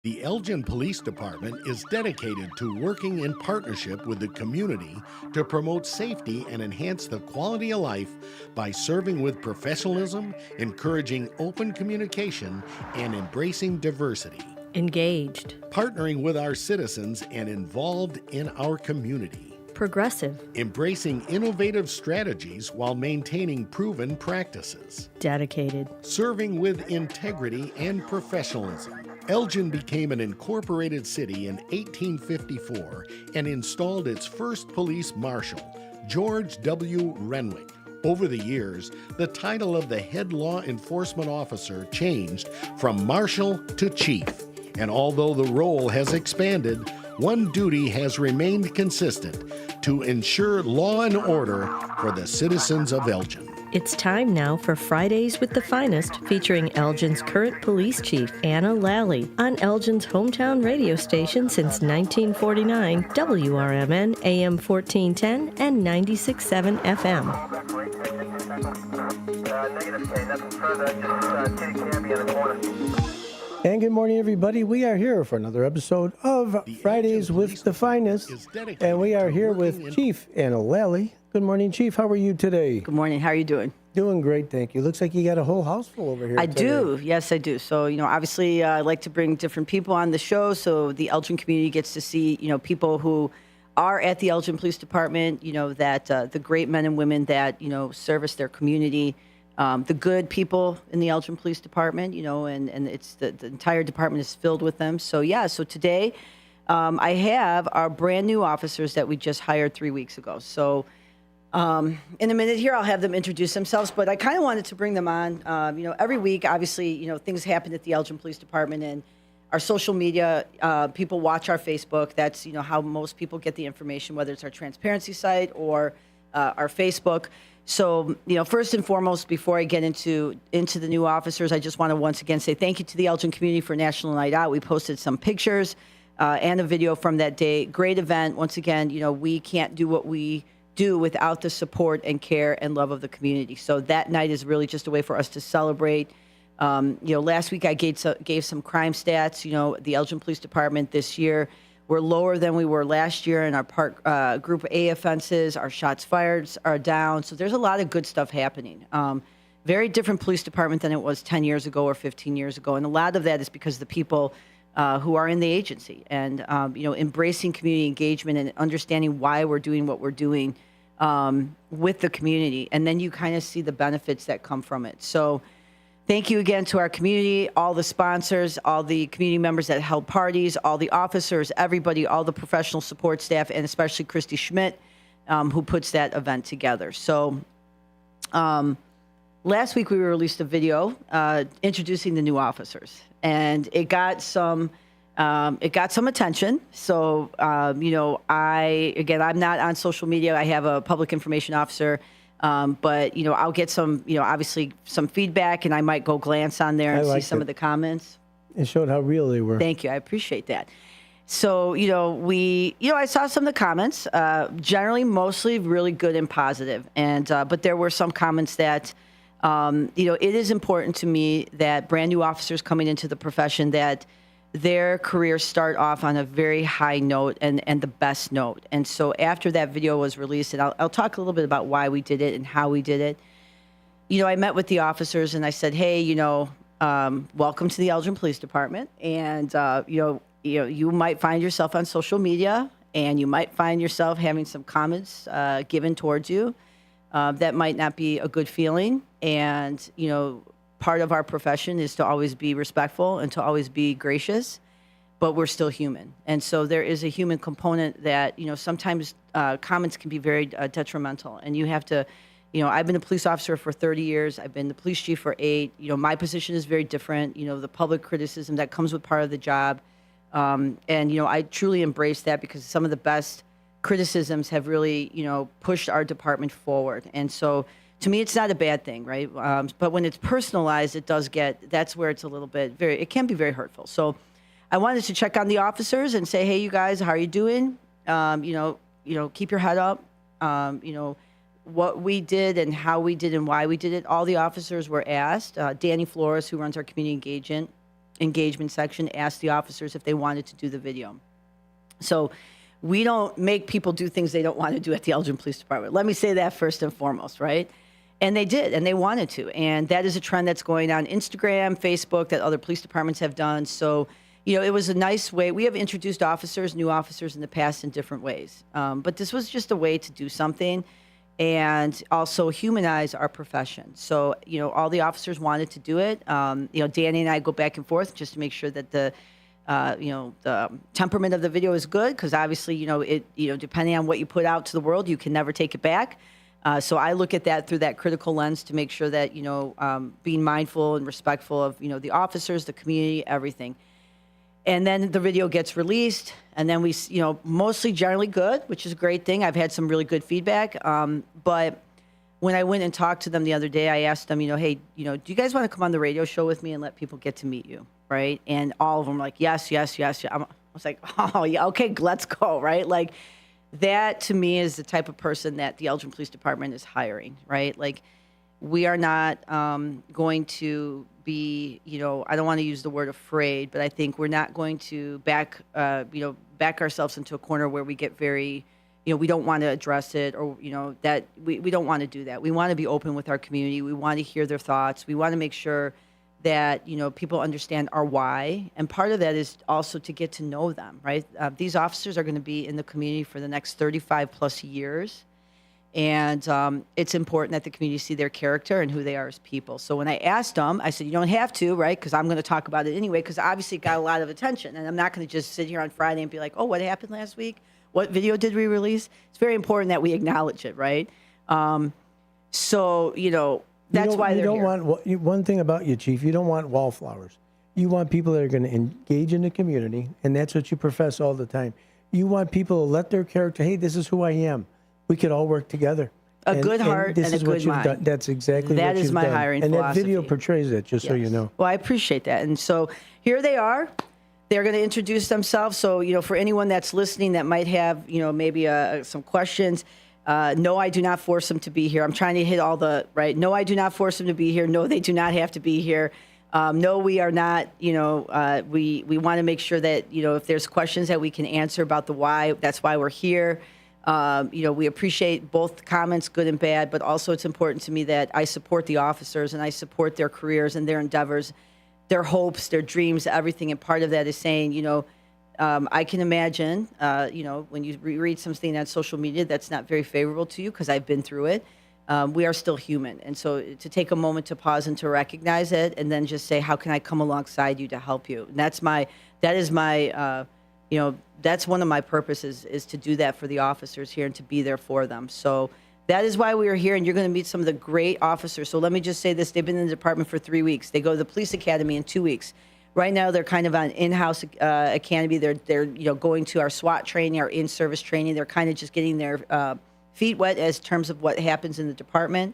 The Elgin Police Department is dedicated to working in partnership with the community to promote safety and enhance the quality of life by serving with professionalism, encouraging open communication, and embracing diversity. Engaged. Partnering with our citizens and involved in our community. Progressive. Embracing innovative strategies while maintaining proven practices. Dedicated. Serving with integrity and professionalism. Elgin became an incorporated city in 1854 and installed its first police marshal, George W. Renwick. Over the years, the title of the head law enforcement officer changed from marshal to chief. And although the role has expanded, one duty has remained consistent: to ensure law and order for the citizens of Elgin. It's time now for Fridays with the Finest, featuring Elgin's current police chief, Anna Lalley, on Elgin's hometown radio station since 1949, WRMN AM 1410 and 96.7 FM. And good morning, everybody. We are here for another episode of Fridays with the Finest, and we are here with Chief Anna Lalley. Good morning, Chief. How are you today? Good morning. How are you doing? Doing great, thank you. Looks like you got a whole house full over here I today. do. Yes, I do. So, obviously, I like to bring different people on the show so the Elgin community gets to see, people who are at the Elgin Police Department, that the great men and women that, service their community, the good people in the Elgin Police Department, and it's the entire department is filled with them. So, so today I have our brand new officers that we just hired 3 weeks ago. So, in a minute here, I'll have them introduce themselves, but I kind of wanted to bring them on. Every week, obviously, things happen at the Elgin Police Department, and our social media, people watch our Facebook. That's, how most people get the information, whether it's our transparency site or our Facebook. So, first and foremost, before I get into the new officers, I just want to once again say thank you to the Elgin community for National Night Out. We posted some pictures and a video from that day. Great event. Once again, we can't do what we do without the support and care and love of the community. So that night is really just a way for us to celebrate. Last week I gave some crime stats. The Elgin Police Department this year, we're lower than we were last year in our Group A offenses. Our shots fired are down. So there's a lot of good stuff happening. Very different police department than it was 10 years ago or 15 years ago. And a lot of that is because the people who are in the agency and, embracing community engagement and understanding why we're doing what we're doing with the community. And then you kind of see the benefits that come from it. So thank you again to our community, all the sponsors, all the community members that held parties, all the officers, everybody, all the professional support staff, and especially Christy Schmidt, who puts that event together. So last week we released a video introducing the new officers, and it got some attention. So, I'm not on social media. I have a public information officer, but, I'll get some, obviously some feedback, and I might go glance on there and see some of the comments. It showed how real they were. Thank you. I appreciate that. So, I saw some of the comments, generally mostly really good and positive. And, but there were some comments that, it is important to me that brand new officers coming into the profession, that their careers start off on a very high note and the best note. And so after that video was released, and I'll talk a little bit about why we did it and how we did it. I met with the officers and I said, hey, welcome to the Elgin Police Department. And, you might find yourself on social media and you might find yourself having some comments given towards you that might not be a good feeling. And, part of our profession is to always be respectful and to always be gracious, but we're still human. And so there is a human component that, sometimes comments can be very detrimental. And you have to, I've been a police officer for 30 years. I've been the police chief for 8. My position is very different. The public criticism that comes with part of the job. And, I truly embrace that because some of the best criticisms have really, pushed our department forward. And so to me, it's not a bad thing, right? But when it's personalized, that's where it's a little bit it can be very hurtful. So I wanted to check on the officers and say, hey, you guys, how are you doing? Keep your head up. What we did and how we did and why we did it. All the officers were asked. Danny Flores, who runs our community engagement, engagement section, asked the officers if they wanted to do the video. So we don't make people do things they don't want to do at the Elgin Police Department. Let me say that first and foremost, right? And they did, and they wanted to. And that is a trend that's going on Instagram, Facebook, that other police departments have done. So, it was a nice way. We have introduced new officers in the past in different ways. But this was just a way to do something and also humanize our profession. So, all the officers wanted to do it. Danny and I go back and forth just to make sure that the temperament of the video is good, because obviously, depending on what you put out to the world, you can never take it back. So I look at that through that critical lens to make sure that, being mindful and respectful of, the officers, the community, everything. And then the video gets released, and then we, mostly generally good, which is a great thing. I've had some really good feedback. But when I went and talked to them the other day, I asked them, hey, do you guys want to come on the radio show with me and let people get to meet you? Right. And all of them were like, yes, yes, yes. I was like, oh, yeah, okay, let's go. Right. Like, that to me is the type of person that the Elgin Police Department is hiring. Right. Like, we are not going to be, I don't want to use the word afraid, but I think we're not going to back ourselves into a corner where we get very, we don't want to address it, or, that we don't want to do that. We want to be open with our community. We want to hear their thoughts. We want to make sure that, people understand our why. And part of that is also to get to know them, right? These officers are going to be in the community for the next 35 plus years. And it's important that the community see their character and who they are as people. So when I asked them, I said, you don't have to, right? Because I'm going to talk about it anyway, because obviously it got a lot of attention. And I'm not going to just sit here on Friday and be like, oh, what happened last week? What video did we release? It's very important that we acknowledge it, right? So, that's why they're here. One thing about you, Chief, you don't want wallflowers. You want people that are going to engage in the community, and that's what you profess all the time. You want people to let their character, hey, this is who I am. We could all work together. A good heart and a good mind. Done. That's exactly what you've done. That is my hiring philosophy. And that video portrays it, just so you know. Well, I appreciate that. And so here they are. They're going to introduce themselves. So, for anyone that's listening that might have, maybe some questions, no, I do not force them to be here. I'm trying to hit all the, right? No, I do not force them to be here. No, they do not have to be here. No, we are not, we want to make sure that, if there's questions that we can answer about the why, that's why we're here. We appreciate both comments, good and bad, but also it's important to me that I support the officers and I support their careers and their endeavors, their hopes, their dreams, everything. And part of that is saying, I can imagine, when you read something on social media that's not very favorable to you, because I've been through it, we are still human. And so to take a moment to pause and to recognize it, and then just say, how can I come alongside you to help you? And that's one of my purposes, is to do that for the officers here and to be there for them. So that is why we are here, and you're going to meet some of the great officers. So let me just say this. They've been in the department for 3 weeks. They go to the police academy in 2 weeks. Right now, they're kind of on in-house academy. They're going to our SWAT training, our in-service training. They're kind of just getting their feet wet as terms of what happens in the department.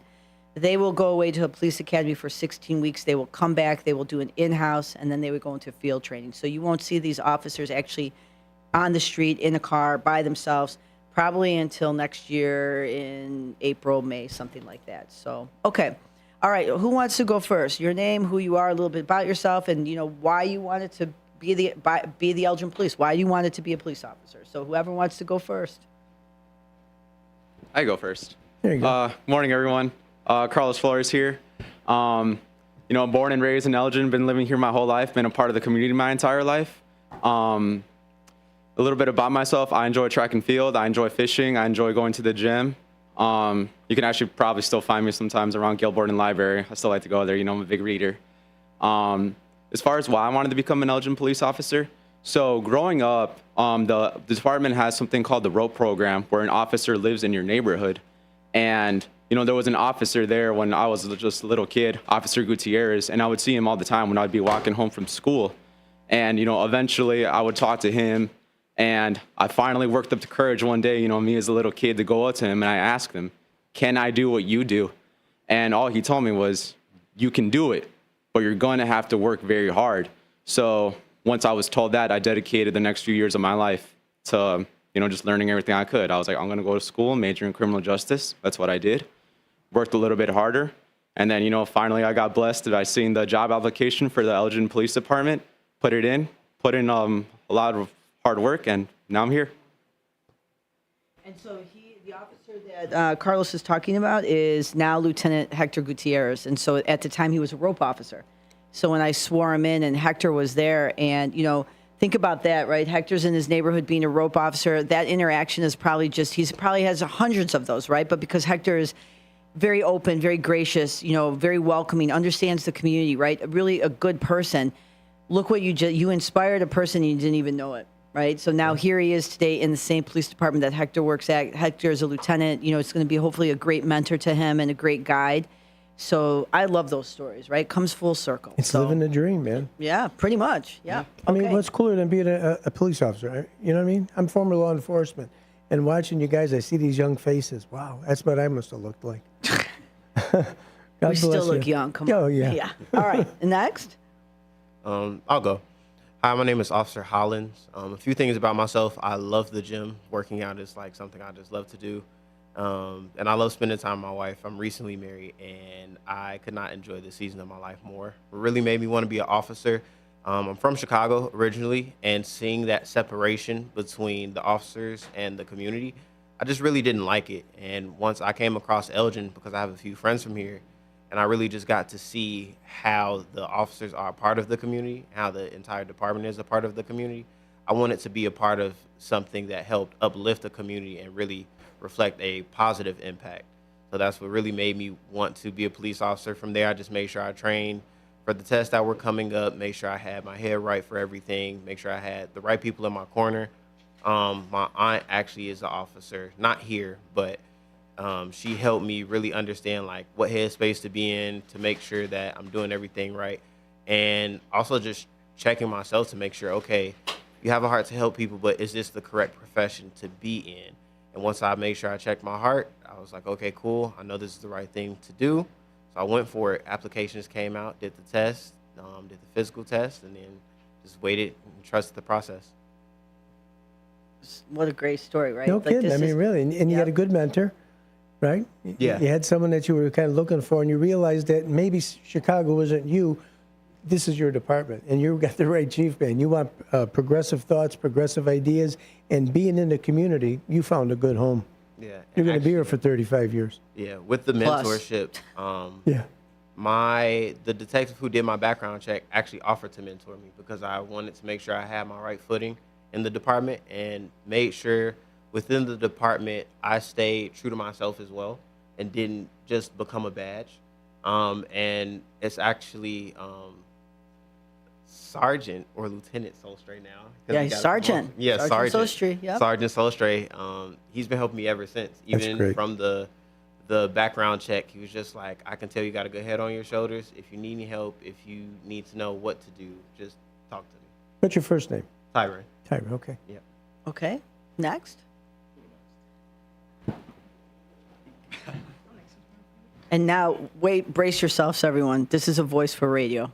They will go away to a police academy for 16 weeks. They will come back. They will do an in-house, and then they would go into field training. So you won't see these officers actually on the street, in a car, by themselves, probably until next year in April, May, something like that. So, okay. All right. Who wants to go first? Your name, who you are, a little bit about yourself, and, why you wanted to be the Elgin Police, why you wanted to be a police officer. So whoever wants to go first. I go first. There you go. Morning, everyone. Carlos Flores here. I'm born and raised in Elgin, been living here my whole life, been a part of the community my entire life. A little bit about myself. I enjoy track and field. I enjoy fishing. I enjoy going to the gym. You can actually probably still find me sometimes around Gilbert and Library. I still like to go there. I'm a big reader. As far as why I wanted to become an Elgin police officer, so growing up, the department has something called the ROPE program, where an officer lives in your neighborhood. And, there was an officer there when I was just a little kid, Officer Gutierrez, and I would see him all the time when I'd be walking home from school. And, eventually I would talk to him. And I finally worked up the courage one day, me as a little kid, to go up to him, and I asked him, can I do what you do? And all he told me was, you can do it, but you're going to have to work very hard. So once I was told that, I dedicated the next few years of my life to, just learning everything I could. I was like, I'm going to go to school, major in criminal justice. That's what I did. Worked a little bit harder. And then, finally I got blessed that I seen the job application for the Elgin Police Department. put in a lot of hard work, and now I'm here. And so the officer that Carlos is talking about is now Lieutenant Hector Gutierrez. And so at the time he was a rope officer. So when I swore him in and Hector was there, and, think about that, right? Hector's in his neighborhood being a rope officer. That interaction is probably he probably has hundreds of those, right? But because Hector is very open, very gracious, very welcoming, understands the community, right? Really a good person. Look what you inspired a person and you didn't even know it. Right. So now here he is today in the same police department that Hector works at. Hector is a lieutenant. It's going to be hopefully a great mentor to him and a great guide. So I love those stories, right? Comes full circle. It's living the dream, man. Yeah, pretty much. Yeah. I mean, what's cooler than being a police officer? You know what I mean? I'm former law enforcement. And watching you guys, I see these young faces. Wow, that's what I must have looked like. We still look young. Come on. Oh, yeah. Yeah. All right. Next. I'll go. Hi, my name is Officer Hollins. A few things about myself. I love the gym. Working out is like something I just love to do. And I love spending time with my wife. I'm recently married, and I could not enjoy this season of my life more. It really made me want to be an officer. I'm from Chicago originally, and seeing that separation between the officers and the community, I just really didn't like it. And once I came across Elgin, because I have a few friends from here, and I really just got to see how the officers are a part of the community, how the entire department is a part of the community. I wanted to be a part of something that helped uplift the community and really reflect a positive impact. So that's what really made me want to be a police officer. From there, I just made sure I trained for the tests that were coming up, make sure I had my head right for everything, make sure I had the right people in my corner. My aunt actually is an officer, not here, but she helped me really understand like what headspace to be in to make sure that I'm doing everything right. And also just checking myself to make sure, okay, you have a heart to help people, but is this the correct profession to be in? And once I made sure I checked my heart, I was like, okay, cool. I know this is the right thing to do. So I went for it. Applications came out, did the test, did the physical test, and then just waited and trusted the process. What a great story, right? No Like, kidding. this I mean, is- really. And you had a good mentor, right? Yeah. You had someone that you were kind of looking for, and you realized that maybe Chicago wasn't you. This is your department, and you got the right chief, man. You want progressive thoughts, progressive ideas, and being in the community, you found a good home. Yeah. You're going to be here actually- for 35 years. Yeah, with the Plus. mentorship, Yeah. the detective who did my background check actually offered to mentor me because I wanted to make sure I had my right footing in the department and made sure within the department I stayed true to myself as well and didn't just become a badge. And it's actually Sergeant or Lieutenant Solstray now. 'cause Yeah, he he's got a Sergeant. promotion. Yeah, Sergeant Sergeant. Solstray, yep. Sergeant Solstray. He's been helping me ever since. That's Even great. from the background check, he was just like, I can tell you got a good head on your shoulders. If you need any help, if you need to know what to do, just talk to me. What's your first name? Tyron. Tyra. Okay. Yep. Okay. Next. And now, wait, brace yourselves, everyone. This is a voice for radio.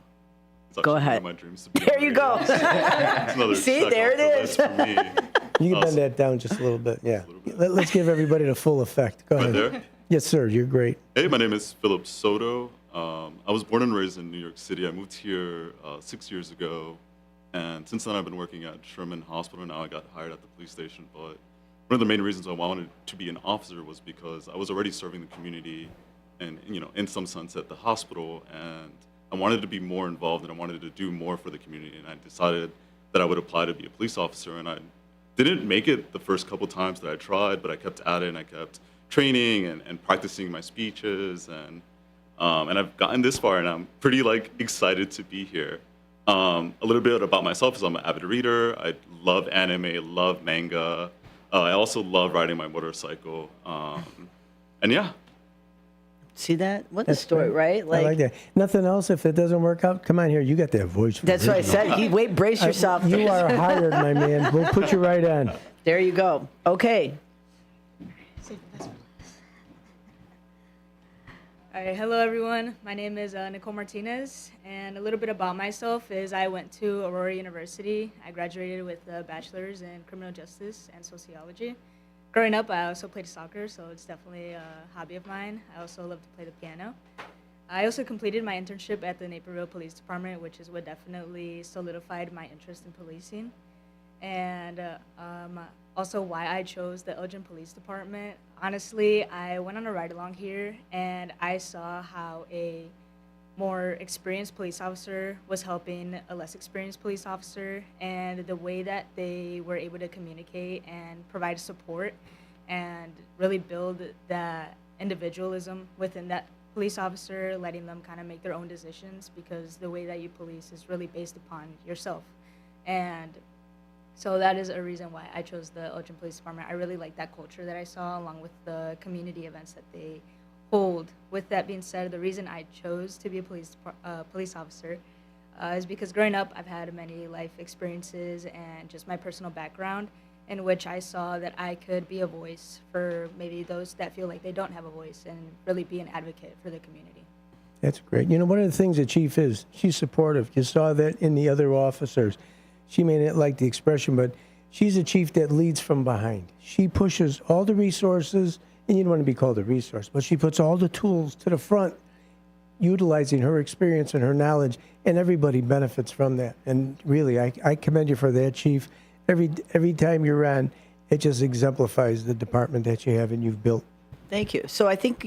It's Go actually one ahead. of my dreams to be There on you radio. go. It's another See, check there off it the is. list for me. You can Awesome. bend that down just a little bit. Yeah. little bit. Let's give everybody the full effect. Go Right ahead. there. Yes, sir. You're great. Hey, my name is Philip Soto. I was born and raised in New York City. I moved here 6 years ago. And since then, I've been working at Sherman Hospital. Now I got hired at the police station. But one of the main reasons I wanted to be an officer was because I was already serving the community and, in some sense at the hospital. And I wanted to be more involved and I wanted to do more for the community. And I decided that I would apply to be a police officer. And I didn't make it the first couple times that I tried, but I kept at it and I kept training and practicing my speeches. And I've gotten this far and I'm pretty excited to be here. A little bit about myself is I'm an avid reader. I love anime, love manga. I also love riding my motorcycle. And yeah. See that? What a That's story, great. right? I like that. Nothing else. If it doesn't work out, come on here. You got that voice. For That's what I radio. said. Wait, brace yourself. You are hired, my man. We'll put you right on. There you go. Okay. All right, hello everyone. My name is Nicole Martinez, and a little bit about myself is I went to Aurora University. I graduated with a bachelor's in criminal justice and sociology. Growing up, I also played soccer, so it's definitely a hobby of mine. I also love to play the piano. I also completed my internship at the Naperville Police Department, which is what definitely solidified my interest in policing. And also why I chose the Elgin Police Department. Honestly, I went on a ride-along here, and I saw how a more experienced police officer was helping a less experienced police officer, and the way that they were able to communicate and provide support and really build that individualism within that police officer, letting them kind of make their own decisions, because the way that you police is really based upon yourself. And so that is a reason why I chose the Elgin Police Department. I really like that culture that I saw, along with the community events that they hold. With that being said, the reason I chose to be a police officer is because growing up, I've had many life experiences and just my personal background, in which I saw that I could be a voice for maybe those that feel like they don't have a voice, and really be an advocate for the community. That's great. You know, one of the things the chief is, she's supportive. You saw that in the other officers. She may not like the expression, but she's a chief that leads from behind. She pushes all the resources, and you don't want to be called a resource, but she puts all the tools to the front, utilizing her experience and her knowledge, and everybody benefits from that. And really, I commend you for that, Chief. Every time you're on, it just exemplifies the department that you have and you've built. Thank you. So I think,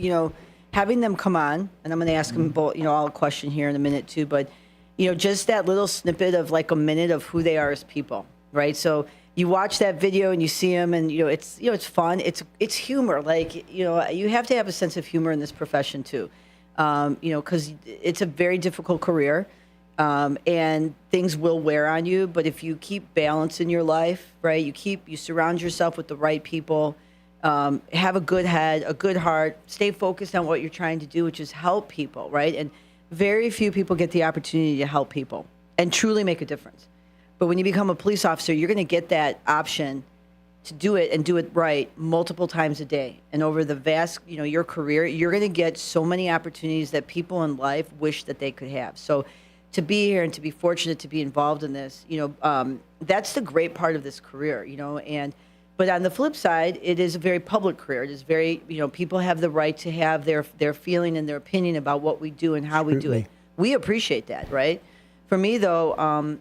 having them come on, and I'm going to ask them both, all a question here in a minute too, but, just that little snippet of like a minute of who they are as people, right? So you watch that video and you see them, and, it's fun. It's humor. Like, you have to have a sense of humor in this profession too, because it's a very difficult career. And things will wear on you, but if you keep balance in your life, right, you surround yourself with the right people, have a good head, a good heart, stay focused on what you're trying to do, which is help people, right? And very few people get the opportunity to help people and truly make a difference. But when you become a police officer, you're going to get that option to do it and do it right multiple times a day. And over the vast, your career, you're going to get so many opportunities that people in life wish that they could have. So to be here and to be fortunate to be involved in this, that's the great part of this career, but on the flip side, it is a very public career. It is very, people have the right to have their feeling and their opinion about what we do and how we do it. We appreciate that, right? For me, though,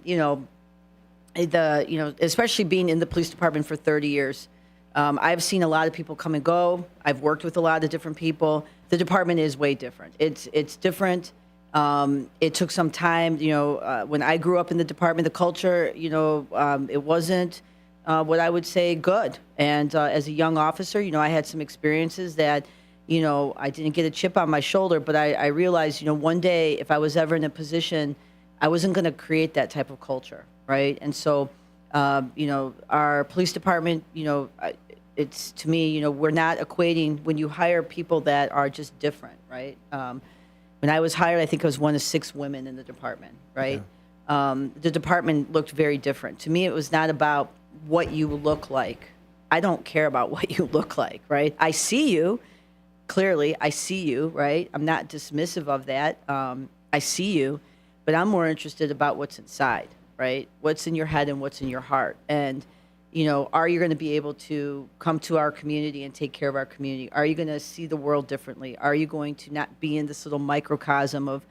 especially being in the police department for 30 years, I've seen a lot of people come and go. I've worked with a lot of different people. The department is way different. It's different. It took some time, when I grew up in the department, the culture, it wasn't what I would say good. And as a young officer, I had some experiences that, I didn't get a chip on my shoulder, but I realized, one day if I was ever in a position, I wasn't going to create that type of culture, right? And so, our police department, it's, to me, we're not equating when you hire people that are just different, right? When I was hired, I think I was one of 6 women in the department, right? Yeah. The department looked very different. To me, it was not about what you look like. I don't care about what you look like, right? I see you, clearly, I see you, right? I'm not dismissive of that. I see you, but I'm more interested about what's inside, right? What's in your head and what's in your heart. And, are you going to be able to come to our community and take care of our community? Are you going to see the world differently? Are you going to not be in this little microcosm of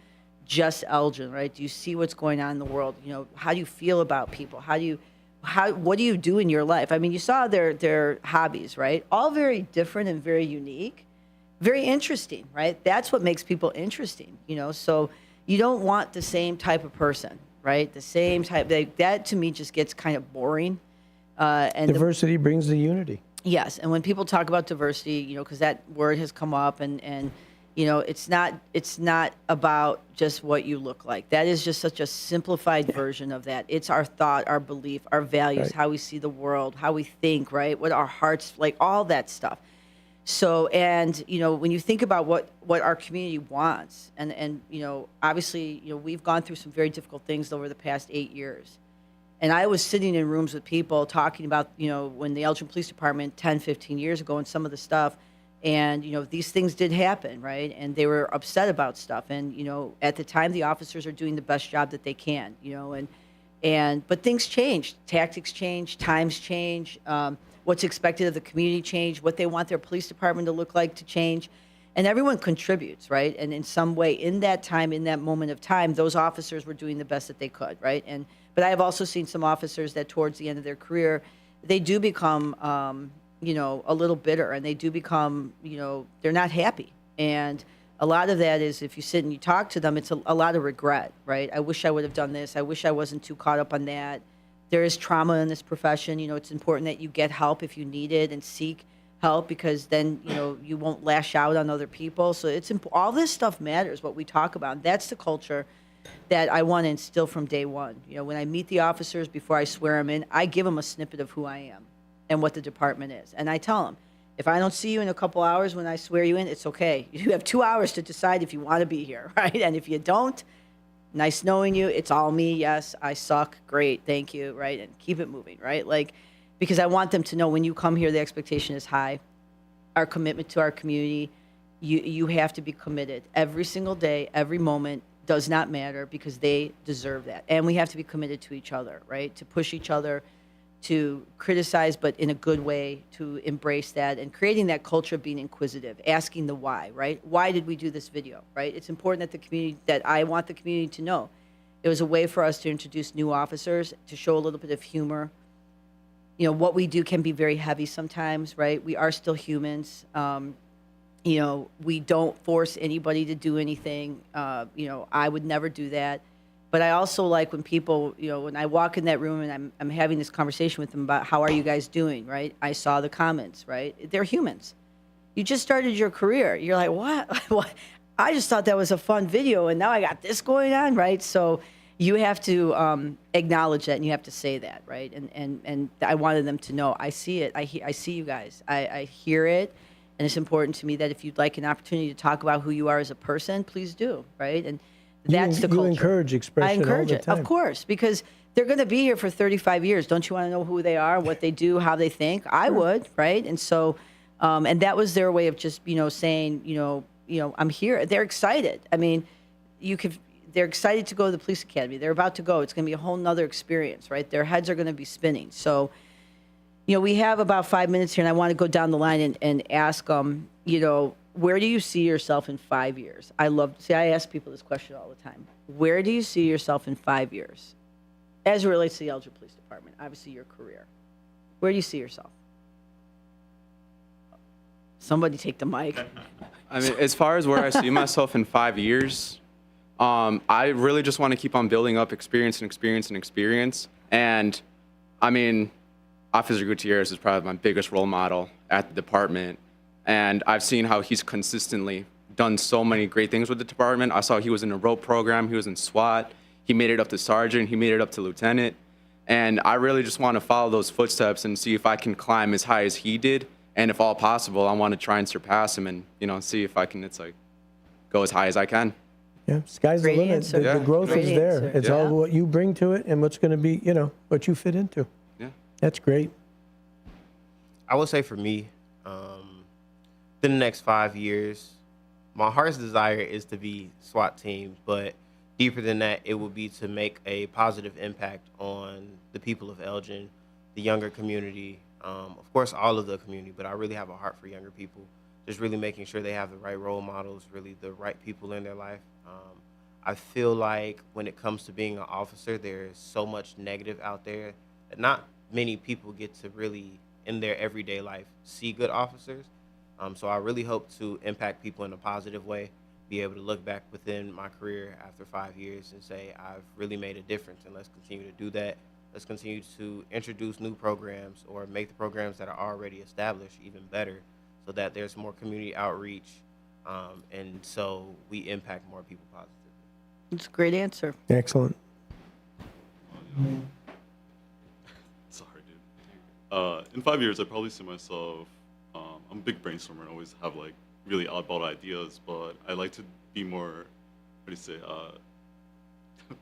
just Elgin, right? Do you see what's going on in the world? How do you feel about people? What do you do in your life? I mean, you saw their hobbies, right? All very different and very unique, very interesting, right? That's what makes people interesting, so you don't want the same type of person, right? The same type, that to me just gets kind of boring. And diversity brings the unity. Yes, and when people talk about diversity, because that word has come up, and it's not about just what you look like. That is just such a simplified version of that. It's our thought, our belief, our values, right, how we see the world, how we think, right? What our hearts like, all that stuff. So, and when you think about what our community wants, and obviously, we've gone through some very difficult things over the past 8 years. And I was sitting in rooms with people talking about, when the Elgin Police Department 10, 15 years ago and some of the stuff, and, these things did happen, right? And they were upset about stuff. And, at the time, the officers are doing the best job that they can, but things change. Tactics change, times change, what's expected of the community change, what they want their police department to look like to change. And everyone contributes, right? And in some way, in that time, in that moment of time, those officers were doing the best that they could, right? But I have also seen some officers that towards the end of their career, they do become, a little bitter, and they do become, they're not happy. And a lot of that is, if you sit and you talk to them, it's a lot of regret, right? I wish I would have done this. I wish I wasn't too caught up on that. There is trauma in this profession. It's important that you get help if you need it and seek help, because then, you won't lash out on other people. So all this stuff matters, what we talk about. That's the culture that I want to instill from day one. When I meet the officers, before I swear them in, I give them a snippet of who I am and what the department is. And I tell them, if I don't see you in a couple hours when I swear you in, it's okay. You have 2 hours to decide if you want to be here, right? And if you don't, nice knowing you. It's all me. Yes, I suck. Great. Thank you. Right. And keep it moving. Right. Because I want them to know when you come here, the expectation is high. Our commitment to our community, you have to be committed every single day, every moment does not matter, because they deserve that. And we have to be committed to each other, right? To push each other, to criticize, but in a good way, to embrace that, and creating that culture of being inquisitive, asking the why, right? Why did we do this video, right? It's important that I want the community to know. It was a way for us to introduce new officers, to show a little bit of humor. What we do can be very heavy sometimes, right? We are still humans. We don't force anybody to do anything. I would never do that. But I also like when people, when I walk in that room and I'm having this conversation with them about how are you guys doing, right? I saw the comments, right? They're humans. You just started your career. You're like, what? What? I just thought that was a fun video, and now I got this going on, right? So you have to acknowledge that, and you have to say that, right? And I wanted them to know, I see it. I see you guys. I hear it, and it's important to me that if you'd like an opportunity to talk about who you are as a person, please do, right? And that's the culture. You encourage expression. I encourage all the time. Of course, because they're going to be here for 35 years. Don't you want to know who they are, what they do, how they think? I would, right? And so, and that was their way of just, saying, I'm here. They're excited. I mean, they're excited to go to the police academy. They're about to go. It's going to be a whole nother experience, right? Their heads are going to be spinning. So, we have about 5 minutes here, and I want to go down the line and ask them, where do you see yourself in 5 years? I ask people this question all the time. Where do you see yourself in 5 years? As it relates to the Elgin Police Department, obviously your career. Where do you see yourself? Somebody take the mic. I mean, as far as where I see myself in 5 years, I really just want to keep on building up experience. And I mean, Officer Gutierrez is probably my biggest role model at the department. And I've seen how he's consistently done so many great things with the department. I saw he was in a rope program. He was in SWAT. He made it up to sergeant. He made it up to lieutenant. And I really just want to follow those footsteps and see if I can climb as high as he did. And if all possible, I want to try and surpass him and, see if I can, go as high as I can. Yeah, sky's the Great limit. answer. The growth Great is there. answer. It's all what you bring to it and what's going to be, what you fit into. Yeah. That's great. I would say for me, in the next 5 years, my heart's desire is to be SWAT team, but deeper than that, it would be to make a positive impact on the people of Elgin, the younger community, of course, all of the community, but I really have a heart for younger people, just really making sure they have the right role models, really the right people in their life. I feel like when it comes to being an officer, there's so much negative out there that not many people get to really, in their everyday life, see good officers. So I really hope to impact people in a positive way, be able to look back within my career after 5 years and say, I've really made a difference, and let's continue to do that. Let's continue to introduce new programs or make the programs that are already established even better so that there's more community outreach, and so we impact more people positively. It's a great answer. Excellent. Sorry, dude. In 5 years, I probably see myself. I'm a big brainstormer and always have really oddball ideas, but I like to be more,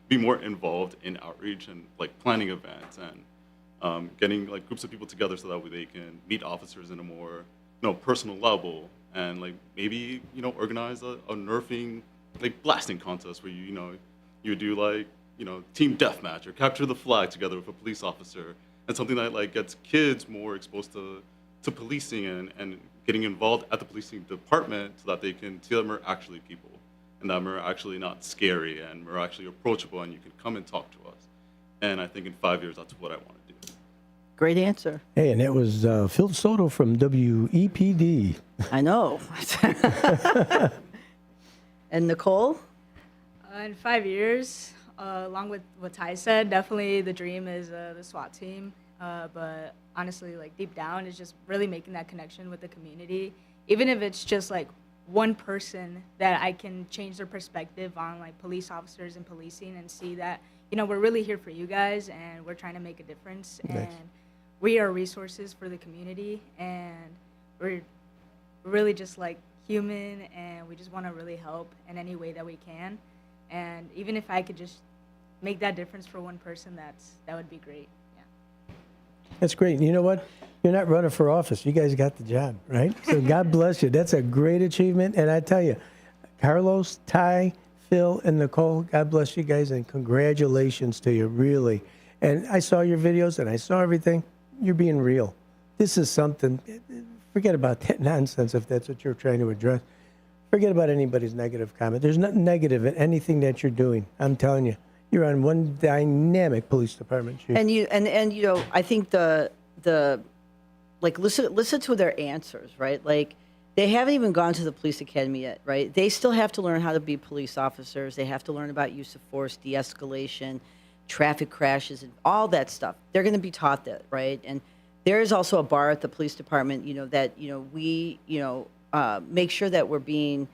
be more involved in outreach and planning events and getting groups of people together so that way they can meet officers in a more personal level and maybe organize a nerfing blasting contest where you do team deathmatch or capture the flag together with a police officer, and something that gets kids more exposed to policing and getting involved at the policing department so that they can see that we're actually people and that we're actually not scary and we're actually approachable and you can come and talk to us. And I think in 5 years, that's what I want to do. Great answer. Hey, and it was Phil Soto from WEPD. I know. And Nicole? In 5 years, along with what Ty said, definitely the dream is the SWAT team. But honestly, like deep down, is just really making that connection with the community. Even if it's just like one person that I can change their perspective on like police officers and policing and see that, you know, we're really here for you guys and we're trying to make a difference. Nice. And we are resources for the community and we're really just like human and we just want to really help in any way that we can. And even if I could just make that difference for one person, that would be great. Yeah. That's great. You know what? You're not running for office. You guys got the job, right? So God bless you. That's a great achievement. And I tell you, Carlos, Ty, Phil, and Nicole, God bless you guys and congratulations to you, really. And I saw your videos and I saw everything. You're being real. This is something, forget about that nonsense if that's what you're trying to address. Forget about anybody's negative comment. There's nothing negative in anything that you're doing. I'm telling you, you're on one dynamic police department, Chief. And you know, I think the like listen to their answers, right? Like they haven't even gone to the police academy yet, right? They still have to learn how to be police officers. They have to learn about use of force, de-escalation, traffic crashes, and all that stuff. They're going to be taught that, right? And there is also a bar at the police department, you know, that, you know, we, you know, make sure that we're being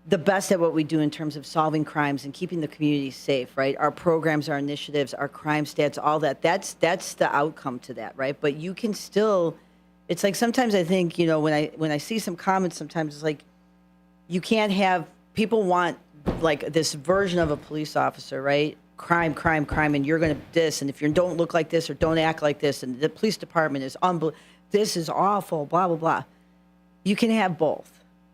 the best at what we do in terms of solving crimes and keeping the community safe, right? Our programs, our initiatives, our crime stats, all that, that's the outcome to that, right? But you can still, it's like sometimes I think, you know, when I see some comments, sometimes it's like you can't have, people want like this version of a police officer, right? Crime, and you're going to this, and if you don't look like this or don't act like this, and the police department is this is awful, blah, blah, blah. You can have both.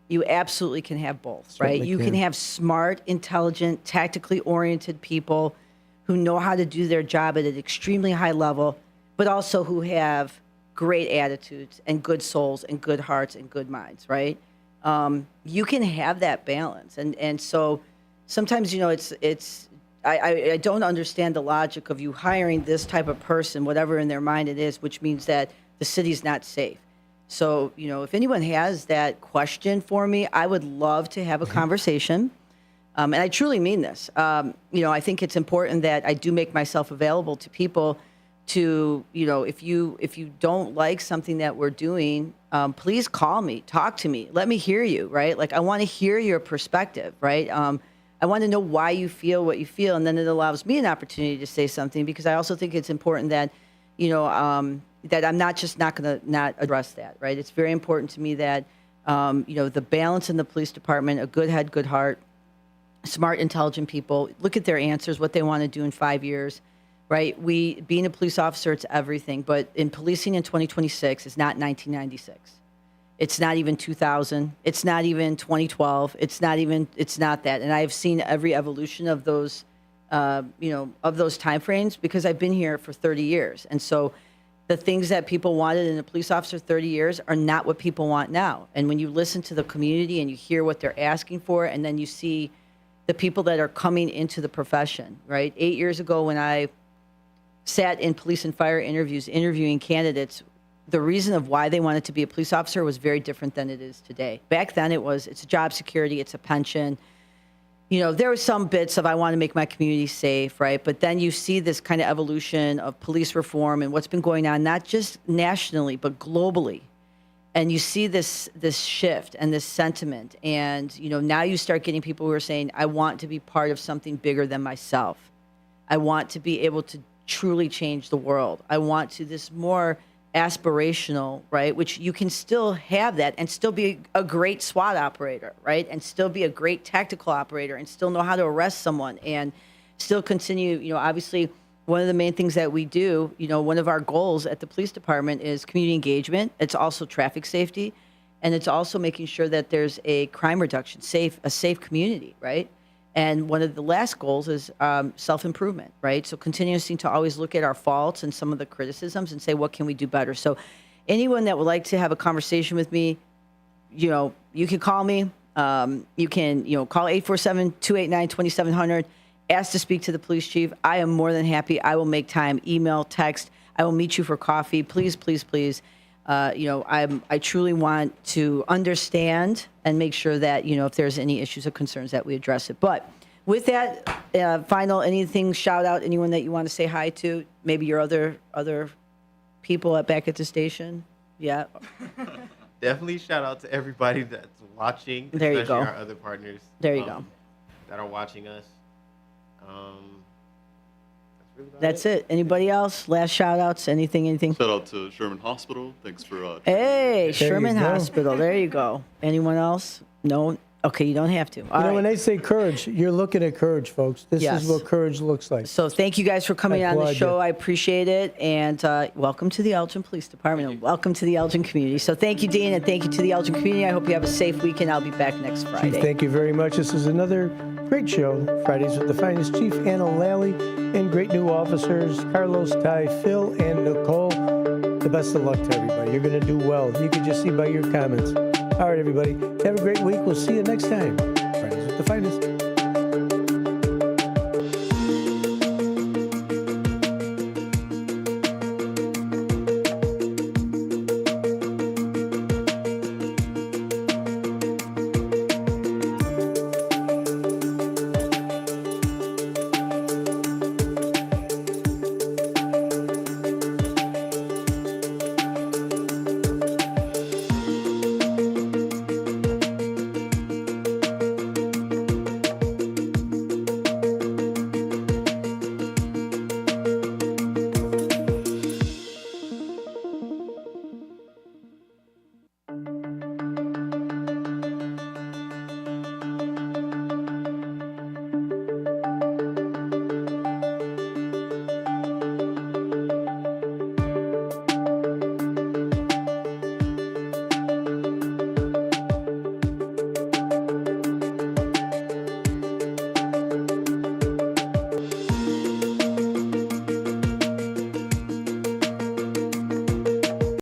You absolutely can have both, right? Certainly You can have smart, intelligent, tactically oriented people who know how to do their job at an extremely high level, but also who have great attitudes and good souls and good hearts and good minds, right? You can have that balance. And so sometimes, you know, I don't understand the logic of you hiring this type of person, whatever in their mind it is, which means that the city's not safe. So, you know, if anyone has that question for me, I would love to have a conversation. And I truly mean this. You know, I think it's important that I do make myself available to people to, you know, if you don't like something that we're doing, please call me, talk to me, let me hear you, right? Like, I want to hear your perspective, right? I want to know why you feel what you feel, and then it allows me an opportunity to say something, because I also think it's important that, you know, that I'm not going to not address that, right? It's very important to me that, you know, the balance in the police department, a good head, good heart, smart, intelligent people, look at their answers, what they want to do in 5 years, right? Being a police officer, it's everything, but in policing in 2026 is not 1996. It's not even 2000. It's not even 2012. It's not that. And I've seen every evolution of those, you know, of those timeframes, because I've been here for 30 years. And so the things that people wanted in a police officer 30 years are not what people want now. And when you listen to the community and you hear what they're asking for, and then you see the people that are coming into the profession, right? 8 years ago, when I sat in police and fire interviews, interviewing candidates, the reason of why they wanted to be a police officer was very different than it is today. Back then it's a job security, it's a pension. You know, there were some bits of I want to make my community safe, right? But then you see this kind of evolution of police reform and what's been going on, not just nationally, but globally. And you see this shift and this sentiment. And, you know, now you start getting people who are saying, I want to be part of something bigger than myself. I want to be able to truly change the world. I want to, this more aspirational, right? Which you can still have that and still be a great SWAT operator, right? And still be a great tactical operator and still know how to arrest someone and still continue, you know, obviously one of the main things that we do, you know, one of our goals at the police department is community engagement. It's also traffic safety, and it's also making sure that there's a crime reduction, a safe community, right? And one of the last goals is self-improvement, right? So continuing to always look at our faults and some of the criticisms and say, what can we do better? So anyone that would like to have a conversation with me, you know, you can call me. You can, you know, call 847-289-2700. Ask to speak to the police chief. I am more than happy. I will make time. Email, text. I will meet you for coffee. Please, please, please. You know, I truly want to understand and make sure that, you know, if there's any issues or concerns that we address it. But with that, final anything, shout out anyone that you want to say hi to, maybe your other people back at the station. Yeah. Definitely shout out to everybody that's watching, There you especially go. our other partners. There you go. That are watching us. That's it. Anybody else? Last shout outs? Anything? Shout out to Sherman Hospital. Thanks for Hey, you Sherman go. Hospital. There you go. Anyone else? No? Okay, you don't have to. All You know, right. when they say courage, you're looking at courage, folks. This Yes. is what courage looks like. So thank you guys for coming I on the applaud show. you. I appreciate it. And welcome to the Elgin Police Department and welcome to the Elgin community. So thank you, Dean, and thank you to the Elgin community. I hope you have a safe weekend. I'll be back next Friday. Chief, thank you very much. This is another great show, Fridays with the Finest. Chief Anna Lalley and great new officers, Carlos, Ty, Phil, and Nicole. The best of luck to everybody. You're going to do well. You can just see by your comments. All right, everybody. Have a great week. We'll see you next time. Fridays with the Finest.